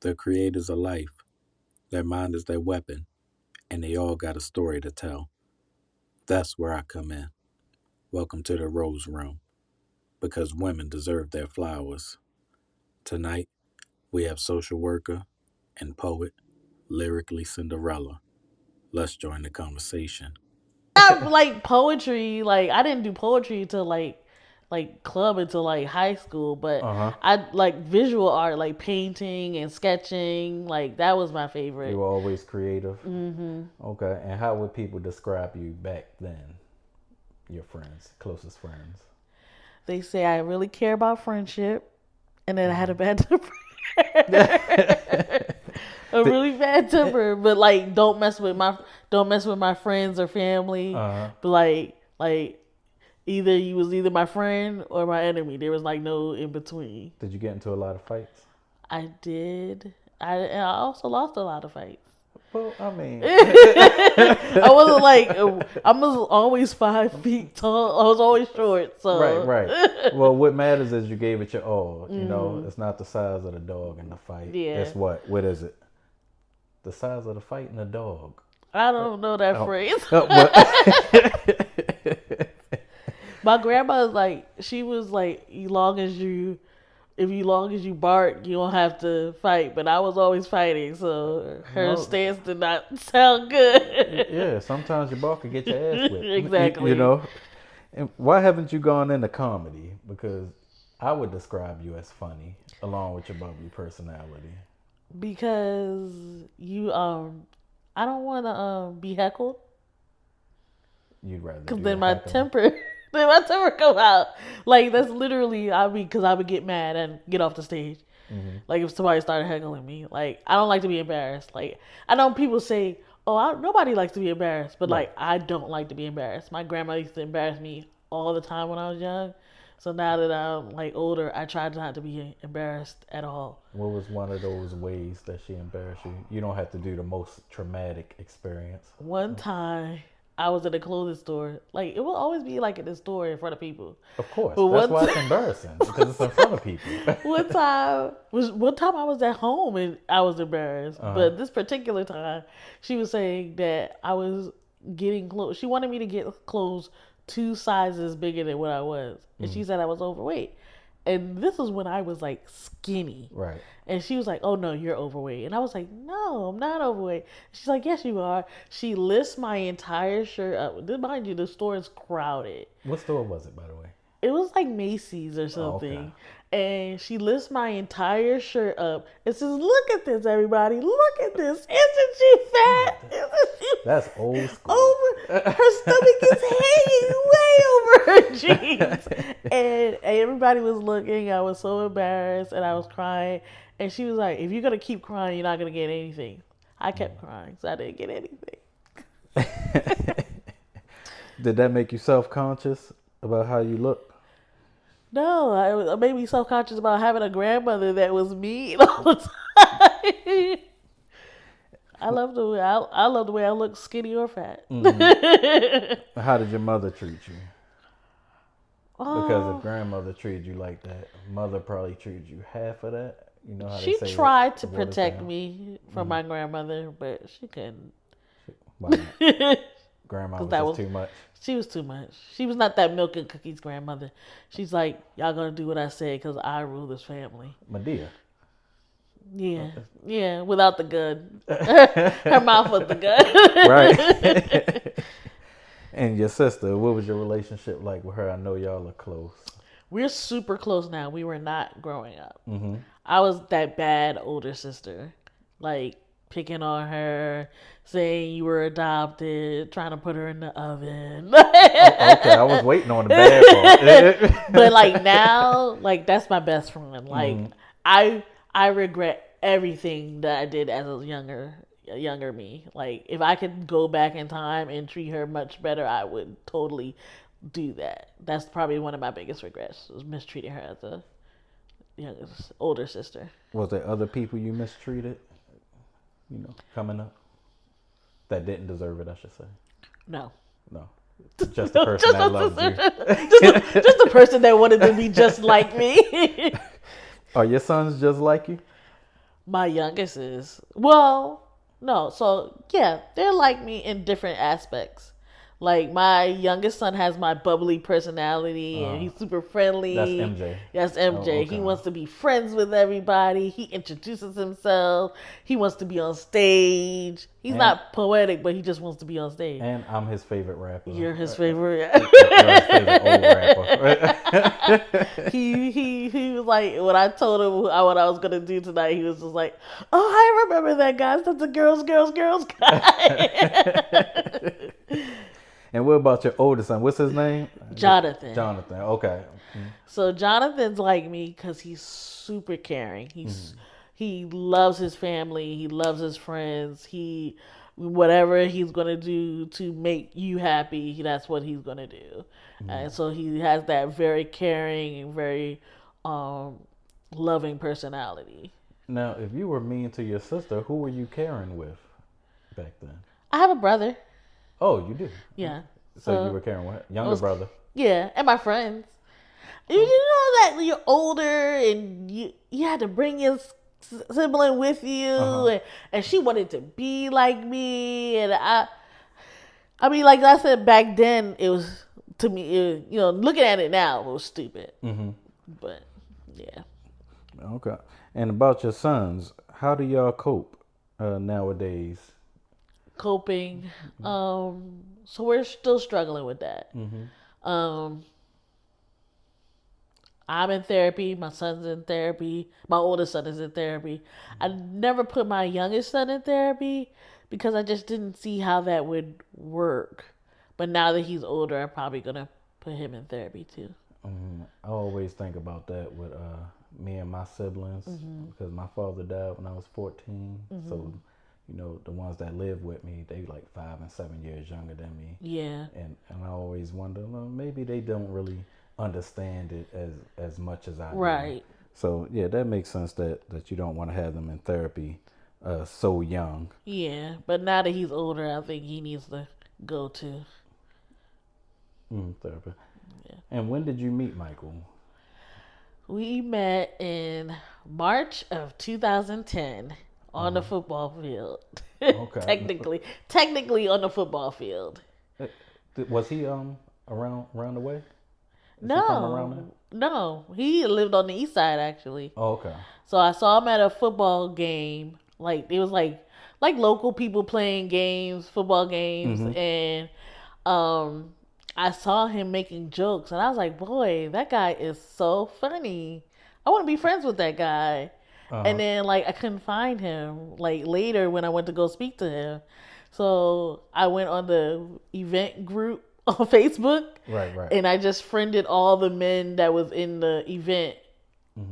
They're creators of life, their mind is their weapon, and they all got a story to tell. That's where I come in. Welcome to the Rose Room, because women deserve their flowers. Tonight, we have social worker and poet, Lyrically Cinderella. Let's join the conversation. Not like poetry. Like I didn't do poetry till club until like high school, but Uh huh. I like visual art, like painting and sketching. Like that was my You favorite. were always creative. Hmm. Okay. And how would people describe you back then? Your friends, closest friends. They say I really care about friendship, and then I had a bad temper. A The- really bad temper, but like don't mess with my friends or family. uh-huh. But like either you was either my friend or my enemy. There was like no in between. Did you get into a lot of fights? I did. And I also lost a lot of fights. Well, I mean, I wasn't like I was always 5 feet tall. I was always short, right, so right. Well, what matters is you gave it your all. You know, it's not the size of the dog in the fight. yeah. It's what? What is it? The size of the fight and the dog. I don't know that Oh, phrase. but My grandma's like she was like, long as you bark, you don't have to fight. But I was always fighting, so her no, stance did not sound good. yeah. Sometimes your ball could get your ass whipped. Exactly. You know. And why haven't you gone into comedy? Because I would describe you as funny, along with your bubbly personality. Because you I don't want to be heckled, You'd rather because do the then my heckling. temper then my temper come out. Like that's literally because I would get mad and get off the stage. Hmm. Like if somebody started heckling me, like I don't like to be embarrassed. Like I know people say, "Oh, nobody likes to be embarrassed," but Right. like I don't like to be embarrassed. My grandma used to embarrass me all the time when I was young. So now that I'm like older, I try not to be embarrassed at all. What was one of those ways that she embarrassed you? You don't have to do the most traumatic experience. One time I was at a clothing store. Like it will always be like at the store in front of people. Of course, But that's one why it's embarrassing because it's in front of people. one time I was at home and I was embarrassed. Uh-huh. But this particular time, she was saying that I was getting clothes. She wanted me to get clothes 2 sizes bigger than what I was, and she Mm. said I was overweight. And this was when I was like skinny. Right. And she was like, "Oh no, you're overweight." And I was like, "No, I'm not overweight." She's like, "Yes, you are." She lifts my entire shirt up. Mind you, the store is crowded. What store was it, by the way? It was like Macy's or Oh, okay. something. And she lifts my entire shirt up and says, "Look at this, everybody. Look at this. Isn't she fat? Isn't she That's old school. over? Her stomach is hanging way over her jeans." And everybody was looking. I was so embarrassed and I was crying. And she was like, "If you're going to keep crying, you're not going to get anything." I kept crying, so I didn't get anything. Did that make you self conscious about how you look? No, it made me self conscious about having a grandmother that was mean all the time. I love the way I look, skinny or fat. Hmm. How did your mother treat you? Because if Oh, grandmother treated you like that, mother probably treated you half of that. You know how they she say tried to water protect down. me from Mm. my grandmother, but she couldn't. Why not? Because Grandma was that just was too much. she was too much. She was not that milk and cookies grandmother. She's like, "Y'all gonna do what I say because I rule this family." Medea. Yeah, yeah. Without the gun, her mouth was the gun. Right. And your sister, what was your relationship like with her? I know y'all are close. We're super close now. We were not growing up. Mm-hmm. I was that bad older sister, like picking on her, saying you were adopted, trying to put her in the oven. Oh, okay, I was waiting on the bad But part. like now, like that's my best friend. Like Mhm. I regret everything that I did as a younger me. Like if I could go back in time and treat her much better, I would totally do that. That's probably one of my biggest regrets was mistreating her as a older sister. Was there other people you mistreated, coming up that didn't deserve it, I should say? No. No. Just the No, person that just loved you. just a person that wanted to be just like me. Are your sons just like you? My youngest is. Well, no. So, yeah, they're like me in different aspects. Like, my youngest son has my bubbly personality and he's super That's friendly. MJ. Yes, Oh, MJ. He okay. wants to be friends with everybody. He introduces himself. He wants to be on stage. He's And not poetic, but he just wants to be on stage. and I'm his favorite rapper. You're his favorite. You're his favorite old rapper. he was like, when I told him what I was gonna do tonight, he was just like, "Oh, I remember that guy. That's a girls guy." And what about your oldest son? What's his name? Jonathan. Jonathan. Okay. So Jonathan's like me because he's super caring. He loves his family. He loves his friends. He whatever he's gonna do to make you happy, that's what he's gonna do. And so he has that very caring and very loving personality. Now, if you were mean to your sister, who were you caring with back then? I have a brother. Oh, you do. Yeah. So you were caring with younger brother. Yeah, and my friends. You know that you're older and you had to bring your sibling with you, and she wanted to be like me, and I mean, like I said back then, it was to me, looking at it now, it was stupid. But yeah. Okay. And about your sons, how do y'all cope nowadays? Coping. So we're still struggling with that. I'm in therapy. My son's in therapy. My oldest son is in therapy. I never put my youngest son in therapy because I just didn't see how that would work. But now that he's older, I'm probably gonna put him in therapy too. I always think about that with me and my siblings because my father died when I was 14. So, the ones that live with me, they like 5 and 7 years younger than me. Yeah. And I always wonder, well, maybe they don't really understand it as much as I do. Right. So yeah, that makes sense that you don't want to have them in therapy so young. Yeah, but now that he's older, I think he needs to go to Therapy. Yeah. And when did you meet Michael? We met in March of 2010 on the football field. Okay. technically on the football field. Was he around the way? No, he lived on the east side actually. Oh, okay. So I saw him at a football game. Like it was like local people playing football games, and I saw him making jokes, and I was like, boy, that guy is so funny. I want to be friends with that guy. And then I couldn't find him later when I went to go speak to him. So I went on the event group on Facebook. Right. And I just friended all the men that was in the event.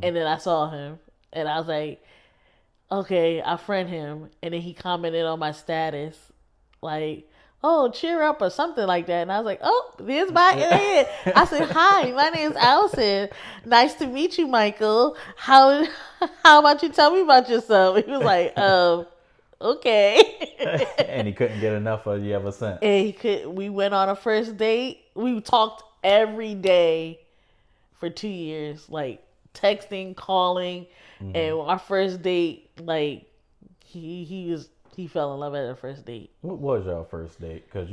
And then I saw him. And I was like, okay, I friend him. And then he commented on my status oh, cheer up or something like that. And I was like, oh, there's my head. I said, hi, my name is Allison. Nice to meet you, Michael. How about you tell me about yourself? He was like, okay. And he couldn't get enough of you ever since. And we went on a first date. We talked every day for 2 years, texting, calling. And our first date, he fell in love at our first date. What was your first date? Because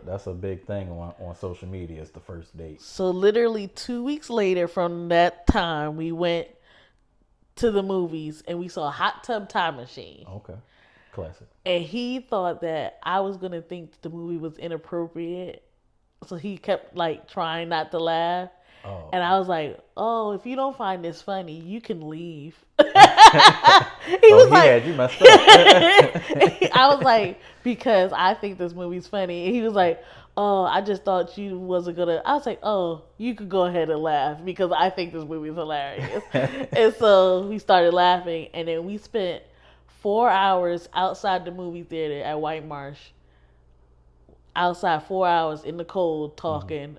that's a big thing on social media. It's the first date. So literally 2 weeks later from that time, we went to the movies and we saw Hot Tub Time Machine. Okay, classic. And he thought that I was gonna think the movie was inappropriate, so he kept trying not to laugh. Oh. And I was like, "Oh, if you don't find this funny, you can leave." He had you messed up. I was like, because I think this movie's funny. And he was like, oh, I just thought you wasn't gonna. I was like, oh, you could go ahead and laugh because I think this movie's hilarious. And so we started laughing, and then we spent 4 hours outside the movie theater at White Marsh. Outside 4 hours in the cold talking.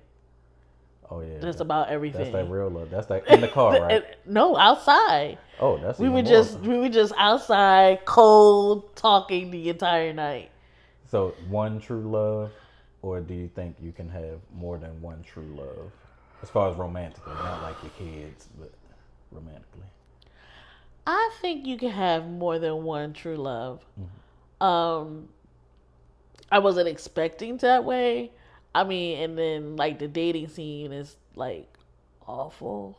Oh yeah, just about everything. That's that real love. That's that in the car, right? No, outside. Oh, that's we were just outside, cold, talking the entire night. So one true love, or do you think you can have more than one true love, as far as romantically, not like your kids, but romantically? I think you can have more than one true love. Mm-hmm. Um, I wasn't expecting that way. I mean, and then like the dating scene is like awful.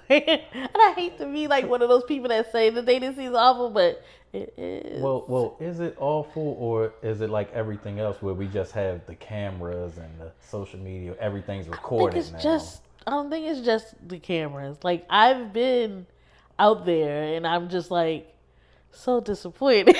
And I hate to be like one of those people that say the dating scene is awful, but it is. Well, is it awful or is it like everything else where we just have the cameras and the social media, everything's recorded now? I don't think it's just the cameras. Like I've been out there, and I'm just like so disappointed.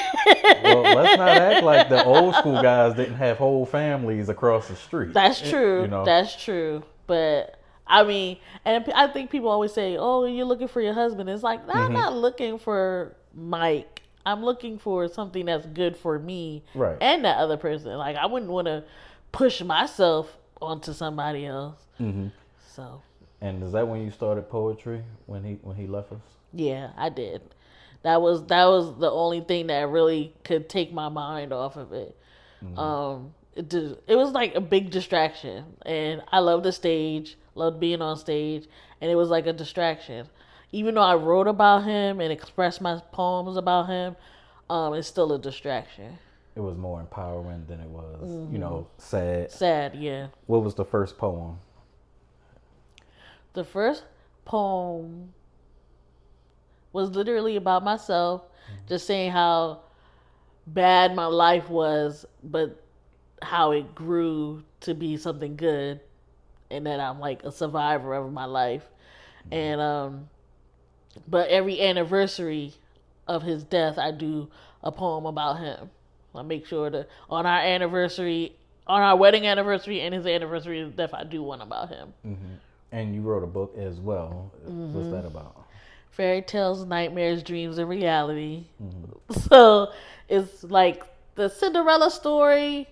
Well, let's not act like the old school guys didn't have whole families across the street. That's true. You know. That's true. But I mean, and I think people always say, "Oh, you're looking for your husband." It's like, I'm not looking for Mike. I'm looking for something that's good for me Right. and that other person. Like I wouldn't want to push myself onto somebody else. Mm-hmm. So And is that when you started poetry when he left us? yeah, I did. That was the only thing that really could take my mind off of it. It was like a big distraction, and I love the stage, loved being on stage, and it was like a distraction. Even though I wrote about him and expressed my poems about him, it's still a distraction. It was more empowering than it was, sad. Sad, yeah. What was the first poem? The first poem was literally about myself, just saying how bad my life was, but how it grew to be something good, and that I'm like a survivor of my life. And but every anniversary of his death, I do a poem about him. I make sure that on our anniversary, on our wedding anniversary, and his anniversary of death, I do one about him. Mm-hmm. And you wrote a book as well. What's that about? Fairy tales, nightmares, dreams, and reality. So it's like the Cinderella story,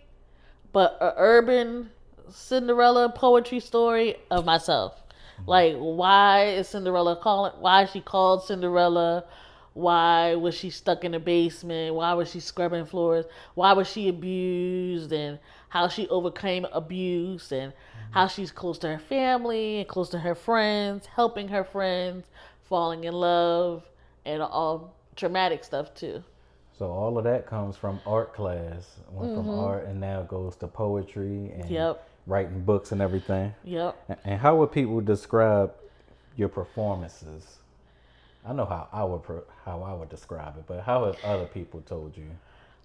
but an urban Cinderella poetry story of myself. Like, why is Cinderella calling? Why is she called Cinderella? Why was she stuck in the basement? Why was she scrubbing floors? Why was she abused? And how she overcame abuse, and how she's close to her family and close to her friends, helping her friends, falling in love, and all traumatic stuff too. So all of that comes from art class. Went from art and now goes to poetry and Yep. writing books and everything. Yep. And how would people describe your performances? I know how I would describe it, but how have other people told you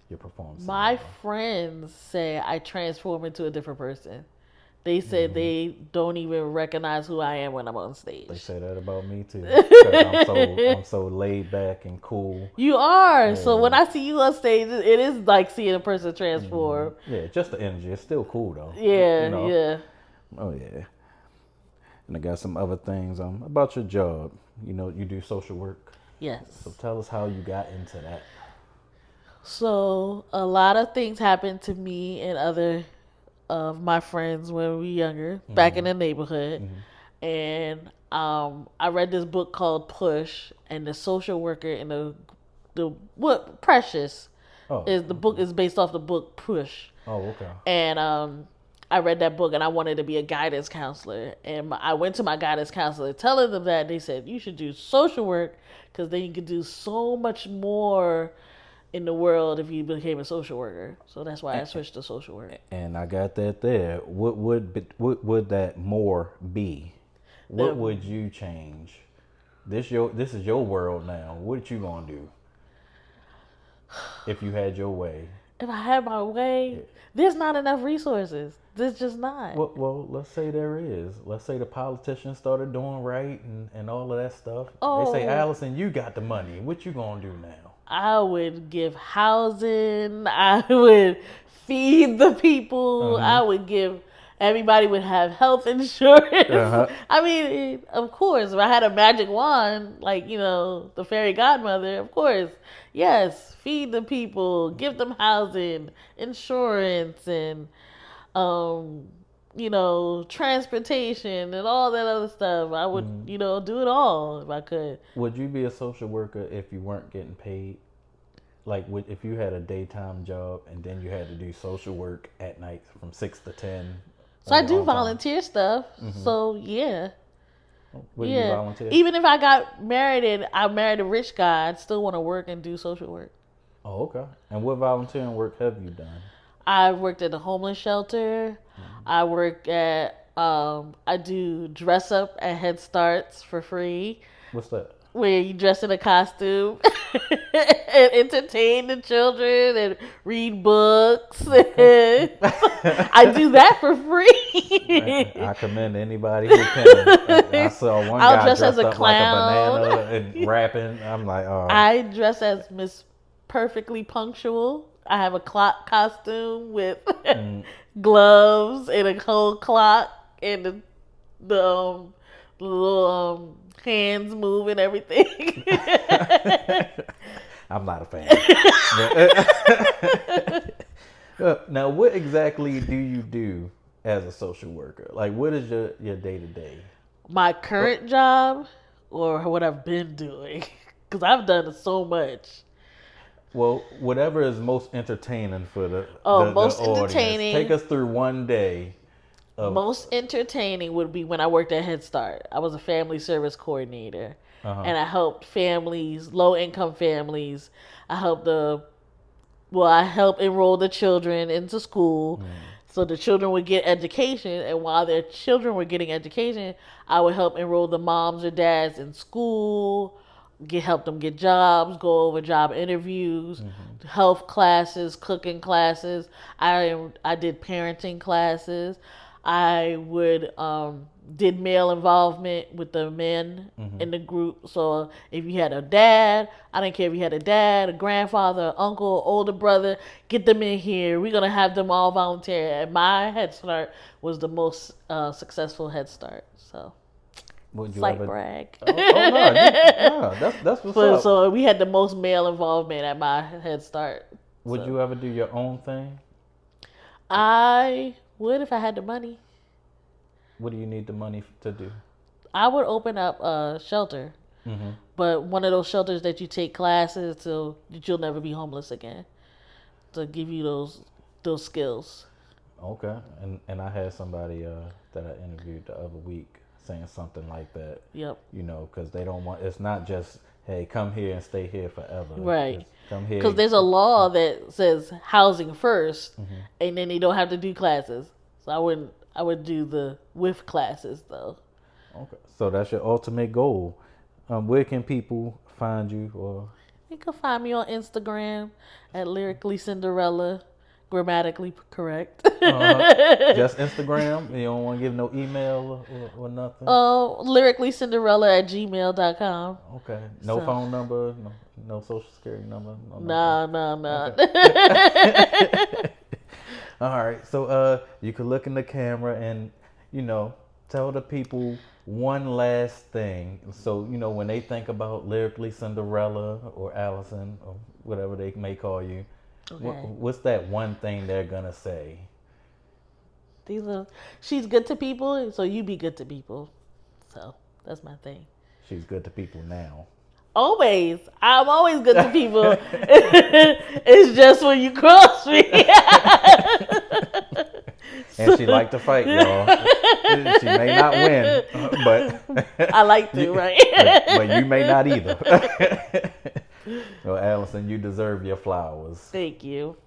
your performances? My friends say I transform into a different person. They said they don't even recognize who I am when I'm on stage. They say that about me too. 'Cause I'm so laid back and cool. You are. So when I see you on stage, it is like seeing a person transform. Yeah, just the energy. It's still cool though. Yeah, You know? yeah. Oh yeah. And I got some other things about your job. You do social work. Yes. So tell us how you got into that. So a lot of things happened to me and other of my friends when we were younger, back in the neighborhood. And I read this book called Push, and the social worker in the what Precious Oh. is the book is based off the book Push. Oh, okay. And I read that book, and I wanted to be a guidance counselor. And I went to my guidance counselor telling them that. They said, you should do social work because then you could do so much more in the world if you became a social worker. So that's why I switched to social work. And I got that there. What would that more be? What would you change? This is your world now. What you gonna do if you had your way? If I had my way, there's not enough resources. There's just not. Well, let's say there is. Let's say the politicians started doing right and all of that stuff. Oh. They say, Allison, you got the money. What you gonna do now? I would give housing. I would feed the people. I would give. Everybody would have health insurance. I mean, of course, if I had a magic wand, like, the fairy godmother, of course, yes, feed the people, give them housing, insurance, and, transportation and all that other stuff. I would, do it all if I could. Would you be a social worker if you weren't getting paid? Like, if you had a daytime job and then you had to do social work at night from 6 to 10? So I do volunteer stuff. So, yeah. Would you Yeah. volunteer? Even if I got married and I married a rich guy, I'd still want to work and do social work. Oh, okay. And what volunteering work have you done? I worked at a homeless shelter. I work at I do dress up at Head Starts for free, What's that? where you dress in a costume and entertain the children and read books. I do that for free. I commend anybody who can. I saw one I'll guy dress dressed as a up like a clown. banana and rapping. I'm like, oh. I dress as Miss Perfectly Punctual. I have a clock costume with gloves and a whole clock and the little hands move and everything. I'm not a fan. Now, what exactly do you do as a social worker? Like, what is your day to day? My current job or what I've been doing, because I've done so much. Well, whatever is most entertaining for the Most the audience. entertaining. Take us through one day. Most entertaining would be when I worked at Head Start. I was a family service coordinator, and I helped families, low income families. I helped enroll the children into school, so the children would get education. And while their children were getting education, I would help enroll the moms or dads in school, help them get jobs, go over job interviews, health classes, cooking classes. I did parenting classes. I would did male involvement with the men in the group. So if you had a dad, I didn't care if you had a dad, a grandfather, uncle, older brother, get them in here. We're gonna have them all volunteer. And my Head Start was the most successful Head Start. So. Would you Slight ever? brag. Oh, no, that's what's up. So we had the most male involvement at my Head Start. Would you ever do your own thing? I would if I had the money. What do you need the money to do? I would open up a shelter, but one of those shelters that you take classes so that you'll never be homeless again, to give you those skills. Okay, and I had somebody that I interviewed the other week saying something like that. Yep. You know, because they don't want. It's not just hey, come here and stay here forever. Right. It's come here. Because there's a law that says housing first, and then you don't have to do classes. So I would do the with classes though. Okay, so that's your ultimate goal. Where can people find you? Or You can find me on Instagram at Lyrically Cinderella, grammatically correct. just Instagram? You don't want to give no email or nothing? LyricallyCinderella@gmail.com. Okay. No phone number? No social security number? No. Okay. All right. So you can look in the camera and, tell the people one last thing. So, when they think about Lyrically Cinderella or Allison or whatever they may call you, what's that one thing they're going to say? She's good to people, so you be good to people. So that's my thing. She's good to people now. Always. I'm always good to people. It's just when you cross me. And she like to fight, y'all. She may not win, but I like to, right? but you may not either. Well, Allison, you deserve your flowers. Thank you.